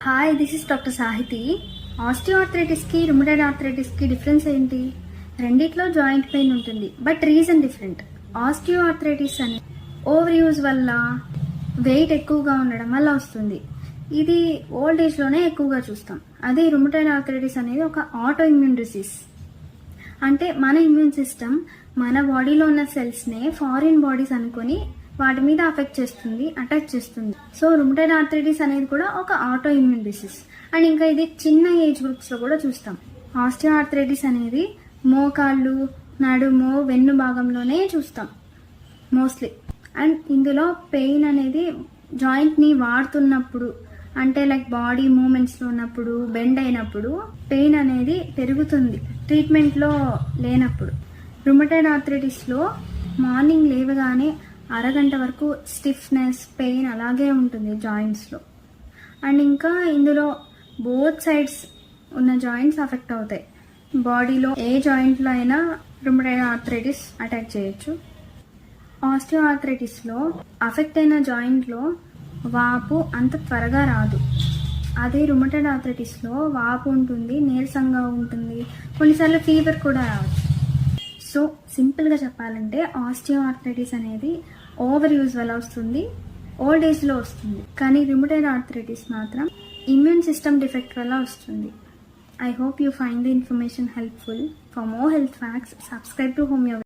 Hi, this is doctor Sahiti. ఆస్టియోఆర్థరైటిస్కి rheumatoid ఆర్థరైటిస్కి difference ఏంటి? రెండిట్లో జాయింట్ పెయిన్ ఉంటుంది, బట్ రీజన్ డిఫరెంట్. ఆస్టియోఆర్థరైటిస్ అని ఓవర్ యూజ్ వల్ల, వెయిట్ ఎక్కువగా ఉండడం వల్ల వస్తుంది. ఇది ఓల్డ్ ఏజ్లోనే ఎక్కువగా చూస్తాం. అదే రుమటైడ్ ఆర్థరైటిస్ అనేది ఒక ఆటో ఇమ్యూన్ డిసీజ్. అంటే మన ఇమ్యూన్ సిస్టమ్ మన బాడీలో ఉన్న సెల్స్నే ఫారిన్ బాడీస్ అనుకొని వాటి మీద అఫెక్ట్ చేస్తుంది, అటాక్ చేస్తుంది. సో రుమటైడ్ ఆర్థరైటిస్ అనేది కూడా ఒక ఆటో ఇమ్యూన్ డిసీజ్. అండ్ ఇంకా ఇది చిన్న ఏజ్ గ్రూప్స్లో కూడా చూస్తాం. ఆస్టియోఆర్థరైటిస్ అనేది మోకాళ్ళు, నడుము, వెన్ను భాగంలోనే చూస్తాం మోస్ట్లీ. అండ్ ఇందులో పెయిన్ అనేది జాయింట్ని వాడుతున్నప్పుడు, అంటే లైక్ బాడీ మూమెంట్స్లో ఉన్నప్పుడు, బెండ్ అయినప్పుడు పెయిన్ అనేది పెరుగుతుంది, ట్రీట్మెంట్లో లేనప్పుడు. రుమటైడ్ ఆర్థరైటిస్లో మార్నింగ్ లేవగానే అరగంట వరకు స్టిఫ్నెస్, పెయిన్ అలాగే ఉంటుంది జాయింట్స్లో. అండ్ ఇంకా ఇందులో బోత్ సైడ్స్ ఉన్న జాయింట్స్ అఫెక్ట్ అవుతాయి. బాడీలో ఏ జాయింట్లో అయినా రుమటైడ్ ఆర్థరైటిస్ అటాక్ చేయొచ్చు. ఆస్టియోఆర్థరైటిస్లో అఫెక్ట్ అయిన జాయింట్లో వాపు అంత త్వరగా రాదు. అదే రుమటైడ్ ఆర్థరైటిస్లో వాపు ఉంటుంది, నీరసంగా ఉంటుంది, కొన్నిసార్లు ఫీవర్ కూడా రావచ్చు. సో సింపుల్గా చెప్పాలంటే ఆస్టియోఆర్థరైటిస్ అనేది ఓవర్ యూజ్ వల్ల వస్తుంది, ఓల్డ్ ఏజ్లో వస్తుంది. కానీ రుమటైడ్ ఆర్థరైటిస్ మాత్రం ఇమ్యూన్ సిస్టమ్ డిఫెక్ట్ వల్ల వస్తుంది. I hope you find the information helpful. For more health facts, subscribe to Homeo.